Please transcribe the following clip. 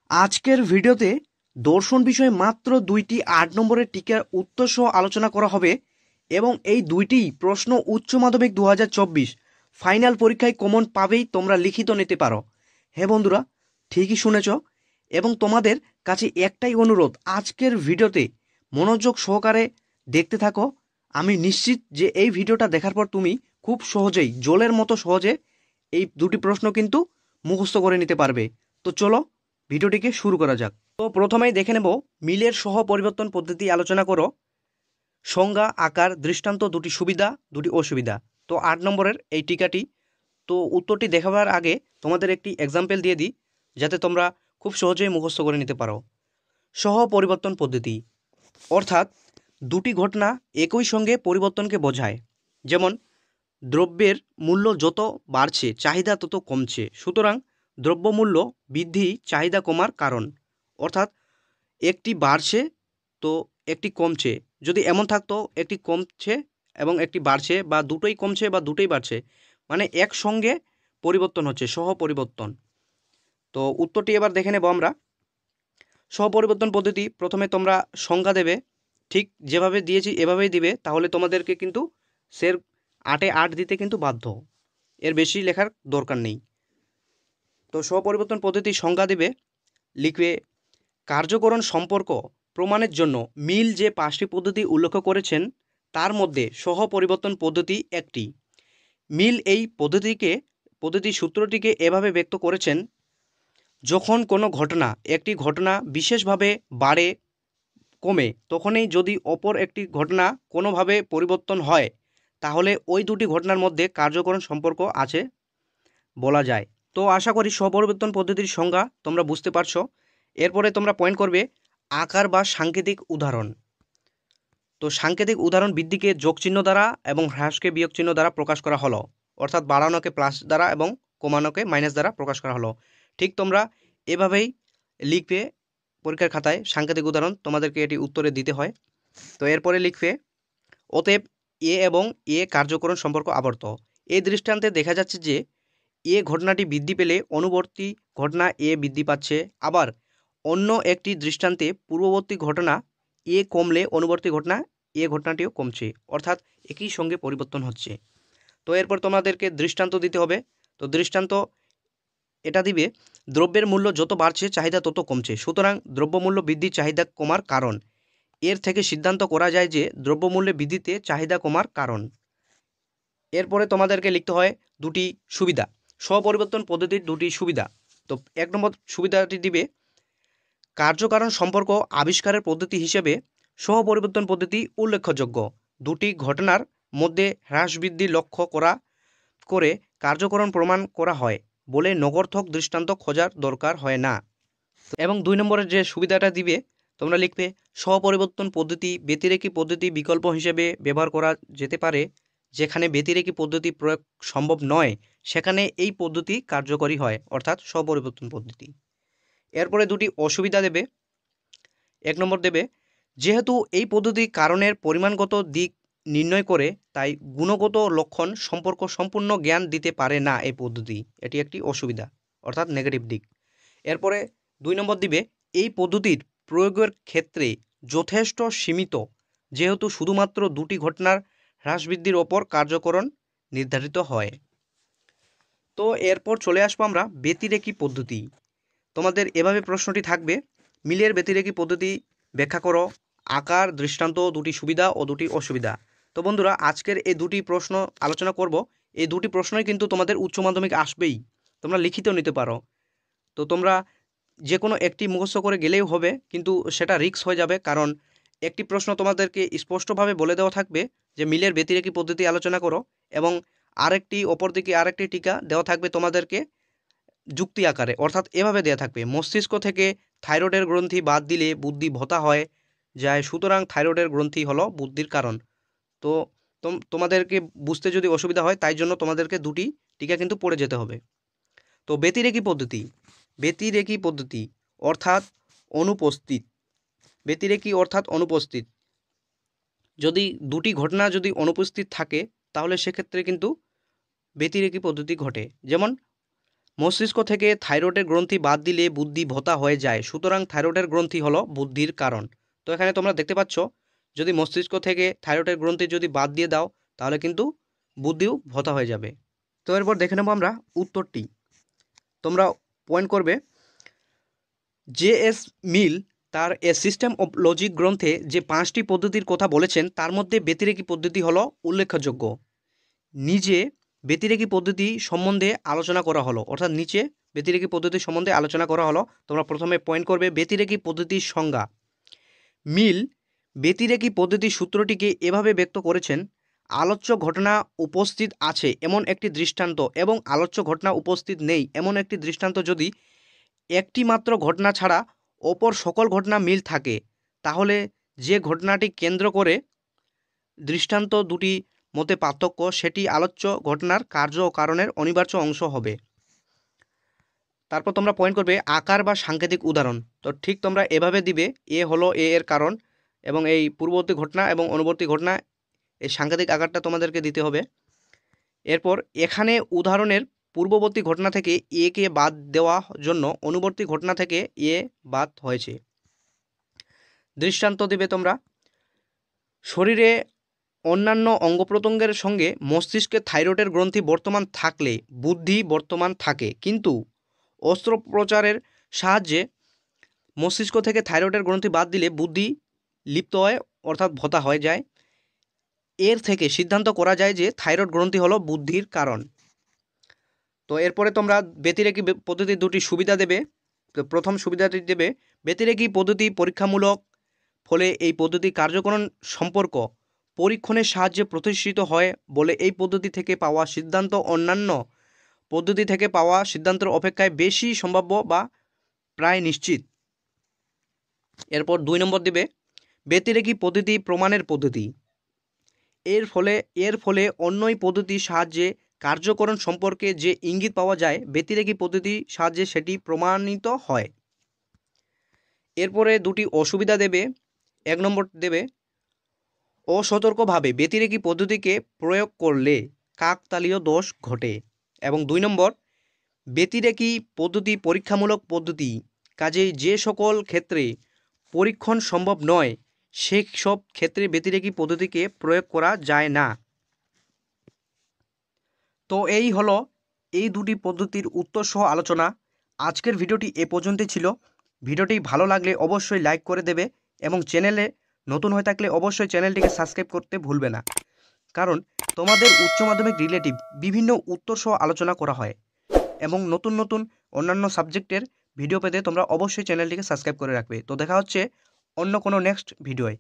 আজকের ভিডিওতে দর্শন বিষয়ে মাত্র 2টি 8 নম্বরের টিকার উত্তর সহ আলোচনা করা হবে এবং এই দুইটি প্রশ্ন উচ্চ মাধ্যমিক 2024 ফাইনাল পরীক্ষায় কমন পাবেই, তোমরা লিখিত নিতে পারো। হ্যাঁ বন্ধুরা, ঠিকই শুনেছ। এবং তোমাদের কাছে একটাই অনুরোধ, আজকের ভিডিওতে মনোযোগ সহকারে দেখতে থাকো। আমি নিশ্চিত যে এই ভিডিওটা দেখার পর তুমি খুব সহজেই, জলের মতো সহজে এই দুটি প্রশ্ন কিন্তু মুখস্থ করে নিতে পারবে। তো চলো ভিডিওটিকে শুরু করা যাক। তো প্রথমেই দেখে নেব মিলের সহ পরিবর্তন পদ্ধতি আলোচনা করো। সংজ্ঞা, আকার, দৃষ্টান্ত, দুটি সুবিধা, দুটি অসুবিধা। তো 8 নম্বরের এই টিকাটি, তো উত্তরটি দেখাবার আগে তোমাদের একটি এক্সাম্পল দিয়ে দিই যাতে তোমরা খুব সহজেই মুখস্থ করে নিতে পারো। সহ পরিবর্তন পদ্ধতি অর্থাৎ দুটি ঘটনা একই সঙ্গে পরিবর্তনকে বোঝায়। যেমন দ্রব্যের মূল্য যত বাড়ছে চাহিদা তত কমছে, সুতরাং দ্রব্যমূল্য বৃদ্ধি চাহিদা কমার কারণ। অর্থাৎ একটি বাড়ছে তো একটি কমছে, যদি এমন থাকতো একটি কমছে এবং একটি বাড়ছে, বা দুটোই কমছে বা দুটোই বাড়ছে, মানে একসঙ্গে পরিবর্তন হচ্ছে, সহ পরিবর্তন। তো উত্তরটি এবার দেখে নেব আমরা। সহপরিবর্তন পদ্ধতি, প্রথমে তোমরা সংজ্ঞা দেবে, ঠিক যেভাবে দিয়েছি এভাবেই দিবে, তাহলে তোমাদেরকে কিন্তু সের 8-এ 8 দিতে কিন্তু বাধ্য, এর বেশি লেখার দরকার নেই। তো সহপরিবর্তন পদ্ধতি সংজ্ঞা দেবে, লিখবে কার্যকরণ সম্পর্ক প্রমাণের জন্য মিল যে 5টি পদ্ধতি উল্লেখ করেছেন তার মধ্যে সহপরিবর্তন পদ্ধতি একটি। মিল এই পদ্ধতি সূত্রটিকে এভাবে ব্যক্ত করেছেন, যখন কোনো একটি ঘটনা বিশেষভাবে বাড়ে কমে, তখনই যদি অপর একটি ঘটনা কোনোভাবে পরিবর্তন হয় তাহলে ওই দুটি ঘটনার মধ্যে কার্যকরণ সম্পর্ক আছে বলা যায়। তো আশা করি সহপরিবর্তন পদ্ধতির সংজ্ঞা তোমরা বুঝতে পারছো। এরপরে তোমরা পয়েন্ট করবে আকার বা সাংকেতিক উদাহরণ। তো সাংকেতিক উদাহরণ বৃদ্ধিকে যোগ চিহ্ন দ্বারা এবং হ্রাসকে বিয়োগ চিহ্ন দ্বারা প্রকাশ করা হলো, অর্থাৎ বাড়ানোকে প্লাস দ্বারা এবং কমানোকে মাইনাস দ্বারা প্রকাশ করা হলো। ঠিক তোমরা এভাবেই লিখবে পরীক্ষার খাতায়, সাংকেতিক উদাহরণ তোমাদেরকে এটি উত্তরে দিতে হয়। তো এরপরে লিখবে অতএব এ এবং এ কার্যকরণ সম্পর্ক আবর্ত। এই দৃষ্টান্তে দেখা যাচ্ছে যে এ ঘটনাটি বৃদ্ধি পেলে অনুবর্তী ঘটনা এ বৃদ্ধি পাচ্ছে, আবার অন্য একটি দৃষ্টান্তে পূর্ববর্তী ঘটনা এ কমলে অনুবর্তী ঘটনা এ ঘটনাটিও কমছে, অর্থাৎ একই সঙ্গে পরিবর্তন হচ্ছে। তো এরপর তোমাদেরকে দৃষ্টান্ত দিতে হবে। তো দৃষ্টান্ত এটা দিবে দ্রব্যের মূল্য যত বাড়ছে চাহিদা তত কমছে, সুতরাং দ্রব্যমূল্য বৃদ্ধি চাহিদা কমার কারণ। এর থেকে সিদ্ধান্ত করা যায় যে দ্রব্যমূল্যে বৃদ্ধিতে চাহিদা কমার কারণ। এরপরে তোমাদেরকে লিখতে হয় দুটি সুবিধা, স্বপরিবর্তন পদ্ধতির দুটি সুবিধা। তো 1 নম্বর সুবিধাটি দিবে কার্যকারণ সম্পর্ক আবিষ্কারের পদ্ধতি হিসেবে সহপরিবর্তন পদ্ধতি উল্লেখযোগ্য। দুটি ঘটনার মধ্যে হ্রাস বৃদ্ধি লক্ষ্য করে কার্যকরণ প্রমাণ করা হয় বলে নগর্থক দৃষ্টান্ত খোঁজার দরকার হয় না। এবং 2 নম্বরের যে সুবিধাটা দিবে তোমরা লিখবে সহপরিবর্তন পদ্ধতি ব্যতিরেকী পদ্ধতি বিকল্প হিসেবে ব্যবহার করা যেতে পারে, যেখানে ব্যতিরেকী পদ্ধতি প্রয়োগ সম্ভব নয় সেখানে এই পদ্ধতি কার্যকরী হয়, অর্থাৎ সহপরিবর্তন পদ্ধতি। এরপরে দুটি অসুবিধা দেবে। 1 নম্বর দেবে যেহেতু এই পদ্ধতি কারণের পরিমাণগত দিক নির্ণয় করে তাই গুণগত লক্ষণ সম্পর্ক সম্পূর্ণ জ্ঞান দিতে পারে না এই পদ্ধতি, এটি একটি অসুবিধা, অর্থাৎ নেগেটিভ দিক। এরপরে 2 নম্বর দিবে এই পদ্ধতির প্রয়োগের ক্ষেত্রে যথেষ্ট সীমিত, যেহেতু শুধুমাত্র দুটি ঘটনার হ্রাস বৃদ্ধির ওপর কার্যকরণ নির্ধারিত হয়। তো এরপর চলে আসবো আমরা ব্যতিরেকী পদ্ধতি। তোমাদের এভাবে প্রশ্নটি থাকবে, মিলের ব্যতিরেকী পদ্ধতি ব্যাখ্যা করো, আকার, দৃষ্টান্ত, দুটি সুবিধা ও দুটি অসুবিধা। তো বন্ধুরা, আজকের এই দুটি প্রশ্ন আলোচনা করব। এই দুটি প্রশ্নই কিন্তু তোমাদের উচ্চ মাধ্যমিক আসবেই, তোমরা লিখিতেও নিতে পারো। তো তোমরা যে কোনো একটি মুখস্থ করে গেলেও হবে, কিন্তু সেটা রিস্ক হয়ে যাবে, কারণ একটি প্রশ্ন তোমাদেরকে স্পষ্টভাবে বলে দেওয়া থাকবে যে মিলের ব্যতিরেকী পদ্ধতি আলোচনা করো, এবং অপরদিকে আরেকটি টিকা দেওয়া থাকবে তোমাদেরকে যুক্তি আকারে, অর্থাৎ এভাবে দেওয়া থাকবে মস্তিষ্ক থেকে থাইরয়েডের গ্রন্থি বাদ দিলে বুদ্ধি ভোঁতা হয়ে যায়, সুতরাং থাইরয়েডের গ্রন্থি হলো বুদ্ধির কারণ। তো তোমাদেরকে বুঝতে যদি অসুবিধা হয় তাই জন্য তোমাদেরকে দুটি টিকা কিন্তু পড়ে যেতে হবে। তো ব্যতিরেকী পদ্ধতি অর্থাৎ অনুপস্থিত। ব্যতিরেকী অর্থাৎ অনুপস্থিত, যদি দুটি ঘটনা যদি অনুপস্থিত থাকে তাহলে সেক্ষেত্রে কিন্তু ব্যতিরেকী পদ্ধতি ঘটে। যেমন মস্তিষ্ক থেকে থাইরয়েডের গ্রন্থি বাদ দিলে বুদ্ধি ভোঁতা হয়ে যায়, সুতরাং থাইরয়েডের গ্রন্থি হলো বুদ্ধির কারণ। তো এখানে তোমরা দেখতে পাচ্ছ, যদি মস্তিষ্ক থেকে থাইরয়েডের গ্রন্থি যদি বাদ দিয়ে দাও তাহলে কিন্তু বুদ্ধিও ভোঁতা হয়ে যাবে। তো এরপর দেখে নেব আমরা উত্তরটি। তোমরা পয়েন্ট করবে, জে.এস. মিল তার এ সিস্টেম অফ লজিক গ্রন্থে যে 5টি পদ্ধতির কথা বলেছেন তার মধ্যে ব্যতিরেকী পদ্ধতি হলো উল্লেখযোগ্য। নিজে ব্যতিরেকী পদ্ধতি সম্বন্ধে আলোচনা করা হলো, অর্থাৎ নিচে ব্যতিরেকী পদ্ধতি সম্বন্ধে আলোচনা করা হলো। তোমরা প্রথমে পয়েন্ট করবে ব্যতিরেকী পদ্ধতির সংজ্ঞা। মিল ব্যতিরেকী পদ্ধতির সূত্রটিকে এভাবে ব্যক্ত করেছেন, আলোচ্য ঘটনা উপস্থিত আছে এমন একটি দৃষ্টান্ত এবং আলোচ্য ঘটনা উপস্থিত নেই এমন একটি দৃষ্টান্ত যদি একটি মাত্র ঘটনা ছাড়া অপর সকল ঘটনা মিল থাকে, তাহলে যে ঘটনাটি কেন্দ্র করে দৃষ্টান্ত দুটি মতে পার্থক্য সেটি আলোচ্য ঘটনার কার্য ও কারণের অনিবার্য অংশ হবে। তারপর তোমরা পয়েন্ট করবে আকার বা সাংকেতিক উদাহরণ। তো ঠিক তোমরা এভাবে দিবে, এ হলো এ এর কারণ এবং এই পূর্ববর্তী ঘটনা এবং অনুবর্তী ঘটনা, এই সাংকেতিক আকারটা তোমাদেরকে দিতে হবে। এরপর এখানে উদাহরণের পূর্ববর্তী ঘটনা থেকে এ কে বাদ দেওয়ার জন্য অনুবর্তী ঘটনা থেকে এ বাদ হয়েছে। দৃষ্টান্ত দিবে তোমরা, শরীরে অন্যান্য অঙ্গপ্রত্যঙ্গের সঙ্গে মস্তিষ্কে থাইরয়েডের গ্রন্থি বর্তমান থাকলে বুদ্ধি বর্তমান থাকে, কিন্তু অস্ত্রোপচারের সাহায্যে মস্তিষ্ক থেকে থাইরয়েডের গ্রন্থি বাদ দিলে বুদ্ধি লিপ্ত হয়, অর্থাৎ ভোঁতা হয়ে যায়। এর থেকে সিদ্ধান্ত করা যায় যে থাইরয়েড গ্রন্থি হলো বুদ্ধির কারণ। তো এরপরে তোমরা ব্যতিরেকী পদ্ধতির দুটি সুবিধা দেবে। তো প্রথম সুবিধাটি দেবে, ব্যতিরেকী পদ্ধতি পরীক্ষামূলক, ফলে এই পদ্ধতি কার্যকরণ সম্পর্ক পরীক্ষণের সাহায্যে প্রতিষ্ঠিত হয় বলে এই পদ্ধতি থেকে পাওয়া সিদ্ধান্ত অন্যান্য পদ্ধতি থেকে পাওয়া সিদ্ধান্তের অপেক্ষায় বেশি সম্ভাব্য বা প্রায় নিশ্চিত। এরপর 2 নম্বর দেবে, ব্যতিরেকী পদ্ধতি প্রমাণের পদ্ধতি। এর ফলে অন্যই পদ্ধতির সাহায্যে কার্যকরণ সম্পর্কে যে ইঙ্গিত পাওয়া যায় ব্যতিরেকী পদ্ধতির সাহায্যে সেটি প্রমাণিত হয়। এরপরে দুটি অসুবিধা দেবে। 1 নম্বর দেবে, অসতর্কভাবে ব্যতিরেকী পদ্ধতিকে প্রয়োগ করলে কাকতালীয় দোষ ঘটে। এবং 2 নম্বর, ব্যতিরেকী পদ্ধতি পরীক্ষামূলক পদ্ধতি, কাজেই যে সকল ক্ষেত্রে পরীক্ষণ সম্ভব নয় সেই সব ক্ষেত্রে ব্যতিরেকী পদ্ধতিকে প্রয়োগ করা যায় না। তো এই হলো এই দুটি পদ্ধতির উত্তর সহ আলোচনা। আজকের ভিডিওটি এ পর্যন্তই ছিল। ভিডিওটি ভালো লাগলে অবশ্যই লাইক করে দেবে এবং চ্যানেলে নতুন হয়ে থাকলে অবশ্যই চ্যানেলটিকে সাবস্ক্রাইব করতে ভুলবে না, কারণ তোমাদের উচ্চ মাধ্যমিক রিলেটিভ বিভিন্ন উত্তর সহ আলোচনা করা হয় এবং নতুন নতুন অন্যান্য সাবজেক্টের ভিডিও পেতে তোমরা অবশ্যই চ্যানেলটিকে সাবস্ক্রাইব করে রাখবে। তো দেখা হচ্ছে অন্য কোনো নেক্সট ভিডিওয়।